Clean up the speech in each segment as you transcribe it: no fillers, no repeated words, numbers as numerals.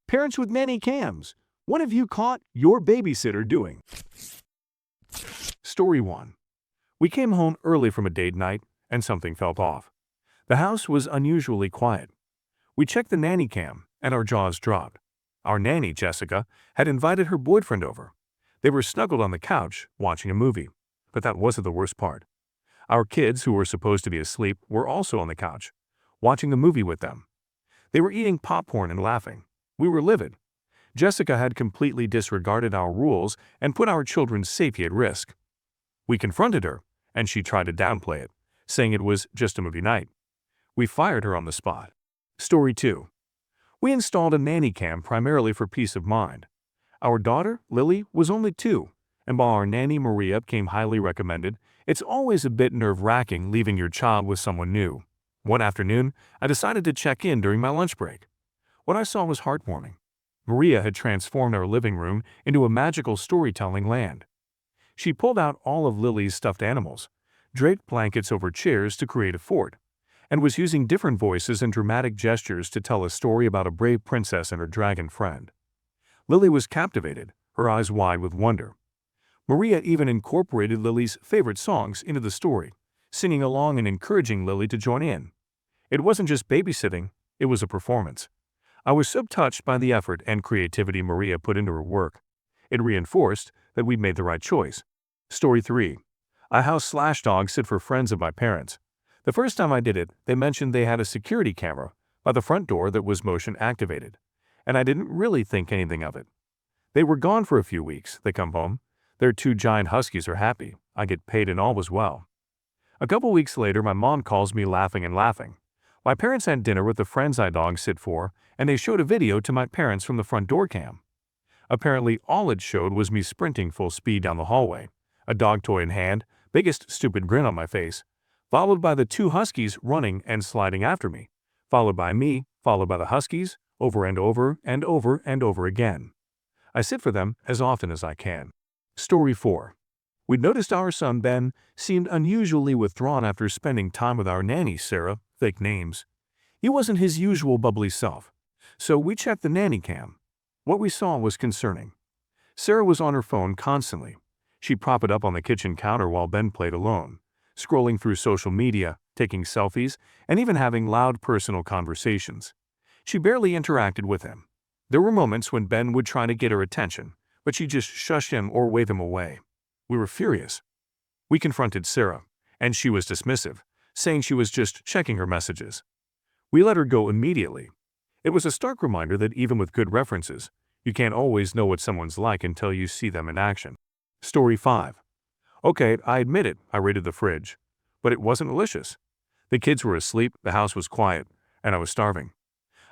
Parents with Nanny Cams. What have you caught your babysitter doing? Story 1. We came home early from a date night, and something felt off. The house was unusually quiet. We checked the nanny cam, and our jaws dropped. Our nanny, Jessica, had invited her boyfriend over. They were snuggled on the couch, watching a movie. But that wasn't the worst part. Our kids, who were supposed to be asleep, were also on the couch, watching the movie with them. They were eating popcorn and laughing. We were livid. Jessica had completely disregarded our rules and put our children's safety at risk. We confronted her, and she tried to downplay it, saying it was just a movie night. We fired her on the spot. Story 2. We installed a nanny cam primarily for peace of mind. Our daughter, Lily, was only 2, and while our nanny, Maria, came highly recommended, it's always a bit nerve-wracking leaving your child with someone new. One afternoon, I decided to check in during my lunch break. What I saw was heartwarming. Maria had transformed our living room into a magical storytelling land. She pulled out all of Lily's stuffed animals, draped blankets over chairs to create a fort, and was using different voices and dramatic gestures to tell a story about a brave princess and her dragon friend. Lily was captivated, her eyes wide with wonder. Maria even incorporated Lily's favorite songs into the story, singing along and encouraging Lily to join in. It wasn't just babysitting, it was a performance. I was so touched by the effort and creativity Maria put into her work. It reinforced that we'd made the right choice. Story 3. I house/dog sit for friends of my parents. The first time I did it, they mentioned they had a security camera by the front door that was motion activated, and I didn't really think anything of it. They were gone for a few weeks. They come home. Their 2 giant huskies are happy. I get paid and all was well. A couple weeks later, my mom calls me laughing. My parents had dinner with the friends I dog sit for, and they showed a video to my parents from the front door cam. Apparently, all it showed was me sprinting full speed down the hallway, a dog toy in hand, biggest stupid grin on my face, followed by the 2 huskies running and sliding after me, followed by me, followed by the huskies, over and over and over and over again. I sit for them as often as I can. Story 4. We'd noticed our son Ben seemed unusually withdrawn after spending time with our nanny Sarah, fake names. He wasn't his usual bubbly self, so we checked the nanny cam. What we saw was concerning. Sarah was on her phone constantly. She'd prop it up on the kitchen counter while Ben played alone, scrolling through social media, taking selfies, and even having loud personal conversations. She barely interacted with him. There were moments when Ben would try to get her attention, but she'd just shush him or wave him away. We were furious. We confronted Sarah, and she was dismissive, saying she was just checking her messages. We let her go immediately. It was a stark reminder that even with good references, you can't always know what someone's like until you see them in action. Story 5. Okay, I admit it, I raided the fridge. But it wasn't malicious. The kids were asleep, the house was quiet, and I was starving.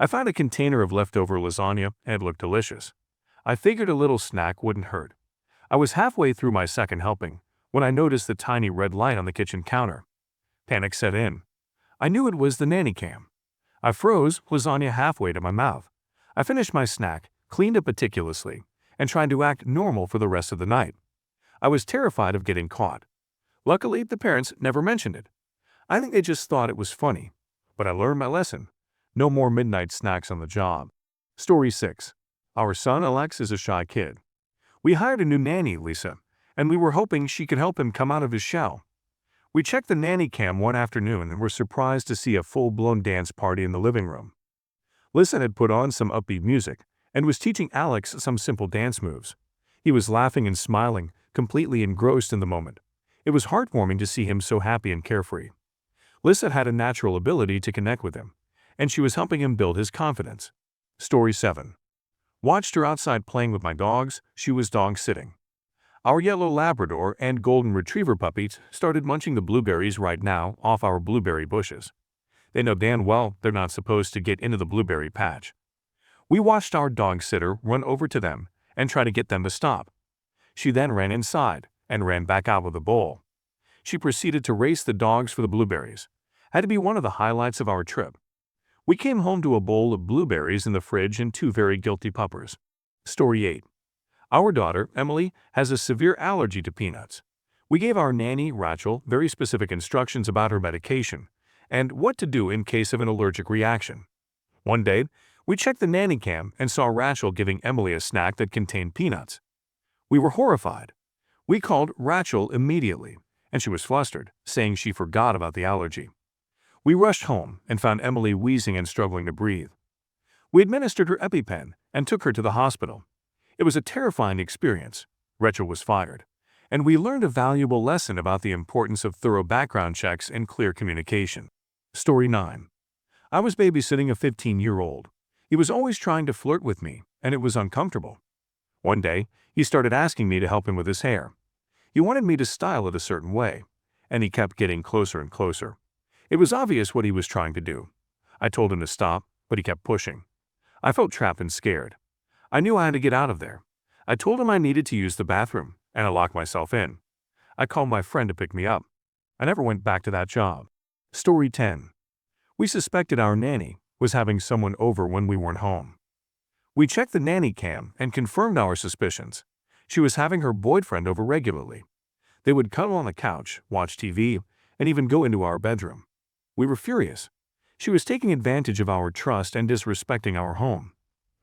I found a container of leftover lasagna, and it looked delicious. I figured a little snack wouldn't hurt. I was halfway through my second helping when I noticed the tiny red light on the kitchen counter. Panic set in. I knew it was the nanny cam. I froze lasagna halfway to my mouth. I finished my snack, cleaned up meticulously, and tried to act normal for the rest of the night. I was terrified of getting caught. Luckily, the parents never mentioned it. I think they just thought it was funny. But I learned my lesson. No more midnight snacks on the job. Story 6. Our son Alex is a shy kid. We hired a new nanny, Lisa, and we were hoping she could help him come out of his shell. We checked the nanny cam one afternoon and were surprised to see a full-blown dance party in the living room. Lisa had put on some upbeat music and was teaching Alex some simple dance moves. He was laughing and smiling, completely engrossed in the moment. It was heartwarming to see him so happy and carefree. Lisa had a natural ability to connect with him, and she was helping him build his confidence. Story 7. Watched her outside playing with my dogs. She was dog-sitting. Our yellow Labrador and golden retriever puppies started munching the blueberries right now off our blueberry bushes. They know damn well they're not supposed to get into the blueberry patch. We watched our dog-sitter run over to them and try to get them to stop. She then ran inside and ran back out with a bowl. She proceeded to race the dogs for the blueberries. Had to be one of the highlights of our trip. We came home to a bowl of blueberries in the fridge and 2 very guilty puppers. Story 8. Our daughter, Emily, has a severe allergy to peanuts. We gave our nanny, Rachel, very specific instructions about her medication and what to do in case of an allergic reaction. One day, We checked the nanny cam and saw Rachel giving Emily a snack that contained peanuts. We were horrified. We called Rachel immediately, and she was flustered, saying she forgot about the allergy. We rushed home and found Emily wheezing and struggling to breathe. We administered her EpiPen and took her to the hospital. It was a terrifying experience. Rachel was fired, and we learned a valuable lesson about the importance of thorough background checks and clear communication. Story 9. I was babysitting a 15-year-old. He was always trying to flirt with me, and it was uncomfortable. One day, he started asking me to help him with his hair. He wanted me to style it a certain way, and he kept getting closer and closer. It was obvious what he was trying to do. I told him to stop, but he kept pushing. I felt trapped and scared. I knew I had to get out of there. I told him I needed to use the bathroom, and I locked myself in. I called my friend to pick me up. I never went back to that job. Story 10. We suspected our nanny was having someone over when we weren't home. We checked the nanny cam and confirmed our suspicions. She was having her boyfriend over regularly. They would cuddle on the couch, watch TV, and even go into our bedroom. We were furious. She was taking advantage of our trust and disrespecting our home.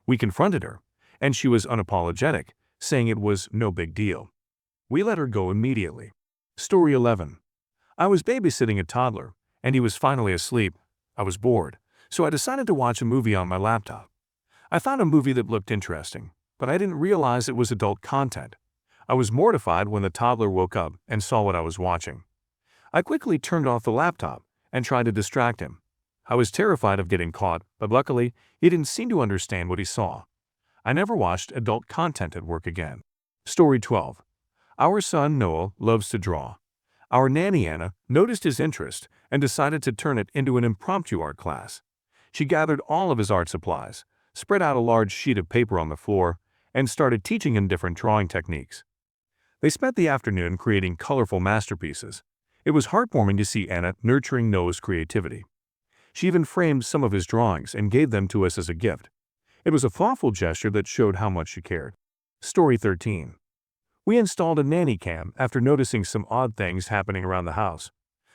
We confronted her, and she was unapologetic, saying it was no big deal. We let her go immediately. Story 11. I was babysitting a toddler, and he was finally asleep. I was bored, so I decided to watch a movie on my laptop. I found a movie that looked interesting, but I didn't realize it was adult content. I was mortified when the toddler woke up and saw what I was watching. I quickly turned off the laptop and tried to distract him. I was terrified of getting caught, but luckily, he didn't seem to understand what he saw. I never watched adult content at work again. Story 12. Our son Noah loves to draw. Our nanny Anna noticed his interest and decided to turn it into an impromptu art class. She gathered all of his art supplies, spread out a large sheet of paper on the floor, and started teaching him different drawing techniques. They spent the afternoon creating colorful masterpieces. It was heartwarming to see Anna nurturing Noah's creativity. She even framed some of his drawings and gave them to us as a gift. It was a thoughtful gesture that showed how much she cared. Story 13. We installed a nanny cam after noticing some odd things happening around the house.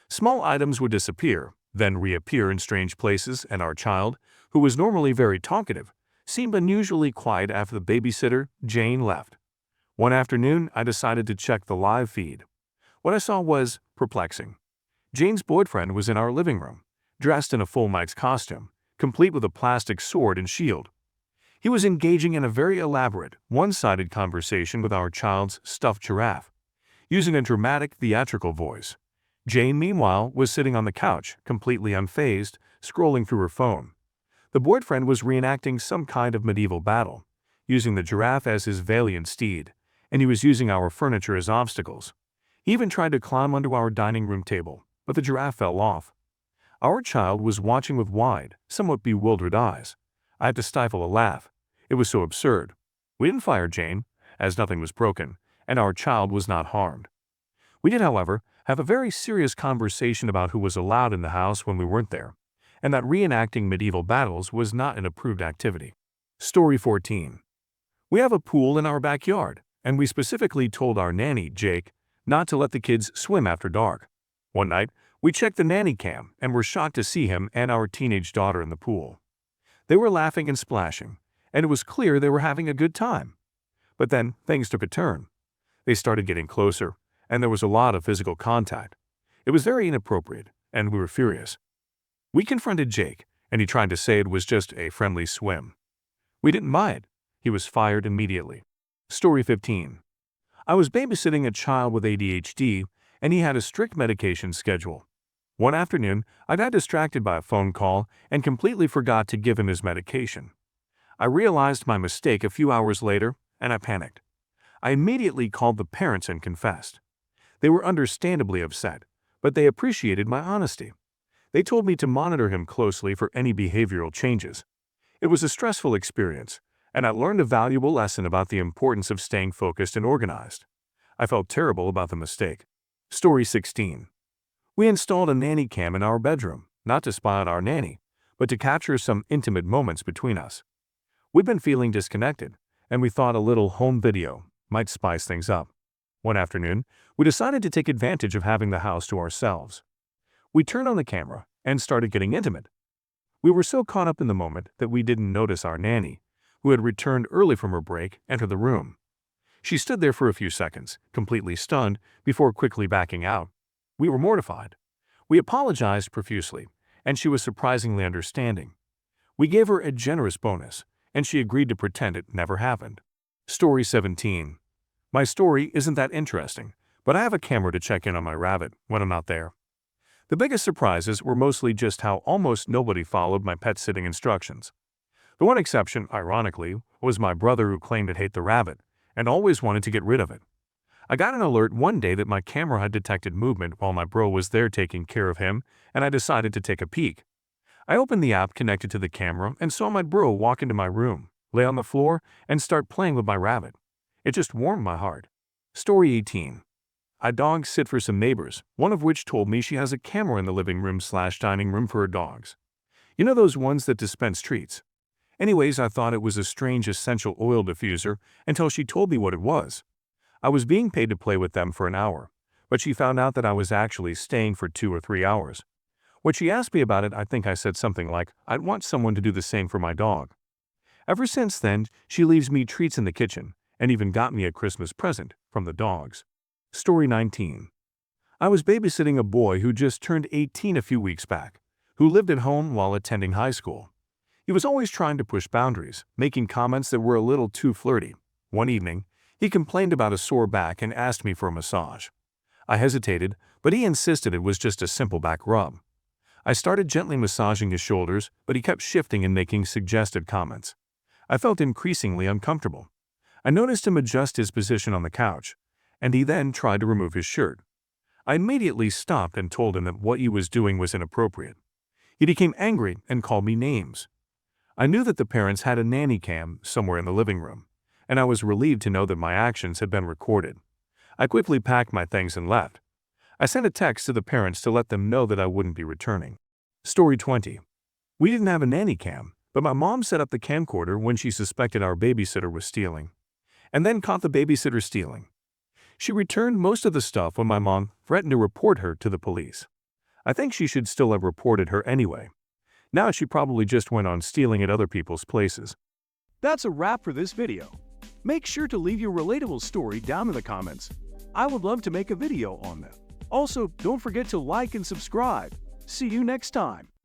Small items would disappear, then reappear in strange places, and our child, who was normally very talkative, seemed unusually quiet after the babysitter, Jane, left. One afternoon, I decided to check the live feed. What I saw was perplexing. Jane's boyfriend was in our living room, dressed in a full knight's costume, complete with a plastic sword and shield. He was engaging in a very elaborate, one-sided conversation with our child's stuffed giraffe, using a dramatic, theatrical voice. Jane, meanwhile, was sitting on the couch, completely unfazed, scrolling through her phone. The boyfriend was reenacting some kind of medieval battle, using the giraffe as his valiant steed, and he was using our furniture as obstacles. He even tried to climb onto our dining room table, but the giraffe fell off. Our child was watching with wide, somewhat bewildered eyes. I had to stifle a laugh. It was so absurd. We didn't fire Jane, as nothing was broken, and our child was not harmed. We did, however, have a very serious conversation about who was allowed in the house when we weren't there, and that reenacting medieval battles was not an approved activity. Story 14. We have a pool in our backyard, and we specifically told our nanny, Jake, not to let the kids swim after dark. One night, we checked the nanny cam and were shocked to see him and our teenage daughter in the pool. They were laughing and splashing, and it was clear they were having a good time. But then things took a turn. They started getting closer, and there was a lot of physical contact. It was very inappropriate, and we were furious. We confronted Jake, and he tried to say it was just a friendly swim. We didn't buy it. He was fired immediately. Story 15. I was babysitting a child with ADHD, and he had a strict medication schedule. One afternoon, I got distracted by a phone call and completely forgot to give him his medication. I realized my mistake a few hours later, and I panicked. I immediately called the parents and confessed. They were understandably upset, but they appreciated my honesty. They told me to monitor him closely for any behavioral changes. It was a stressful experience, and I learned a valuable lesson about the importance of staying focused and organized. I felt terrible about the mistake. Story 16. We installed a nanny cam in our bedroom, not to spy on our nanny, but to capture some intimate moments between us. We'd been feeling disconnected, and we thought a little home video might spice things up. One afternoon, we decided to take advantage of having the house to ourselves. We turned on the camera and started getting intimate. We were so caught up in the moment that we didn't notice our nanny, who had returned early from her break, enter the room. She stood there for a few seconds, completely stunned, before quickly backing out. We were mortified. We apologized profusely, and she was surprisingly understanding. We gave her a generous bonus, and she agreed to pretend it never happened. Story 17. My story isn't that interesting, but I have a camera to check in on my rabbit when I'm not there. The biggest surprises were mostly just how almost nobody followed my pet sitting instructions. The one exception, ironically, was my brother, who claimed to hate the rabbit and always wanted to get rid of it. I got an alert one day that my camera had detected movement while my bro was there taking care of him, and I decided to take a peek. I opened the app connected to the camera and saw my bro walk into my room, lay on the floor, and start playing with my rabbit. It just warmed my heart. Story 18. I dog sit for some neighbors, one of which told me she has a camera in the living room/dining room for her dogs. You know those ones that dispense treats? Anyways, I thought it was a strange essential oil diffuser until she told me what it was. I was being paid to play with them for an hour, but she found out that I was actually staying for 2 or 3 hours. When she asked me about it, I think I said something like, I'd want someone to do the same for my dog. Ever since then, she leaves me treats in the kitchen, and even got me a Christmas present from the dogs. Story 19. I was babysitting a boy who just turned 18 a few weeks back, who lived at home while attending high school. He was always trying to push boundaries, making comments that were a little too flirty. One evening, he complained about a sore back and asked me for a massage. I hesitated, but he insisted it was just a simple back rub. I started gently massaging his shoulders, but he kept shifting and making suggested comments. I felt increasingly uncomfortable. I noticed him adjust his position on the couch, and he then tried to remove his shirt. I immediately stopped and told him that what he was doing was inappropriate. He became angry and called me names. I knew that the parents had a nanny cam somewhere in the living room, and I was relieved to know that my actions had been recorded. I quickly packed my things and left. I sent a text to the parents to let them know that I wouldn't be returning. Story 20. We didn't have a nanny cam, but my mom set up the camcorder when she suspected our babysitter was stealing, and then caught the babysitter stealing. She returned most of the stuff when my mom threatened to report her to the police. I think she should still have reported her anyway. Now she probably just went on stealing at other people's places. That's a wrap for this video. Make sure to leave your relatable story down in the comments. I would love to make a video on them. Also, don't forget to like and subscribe. See you next time.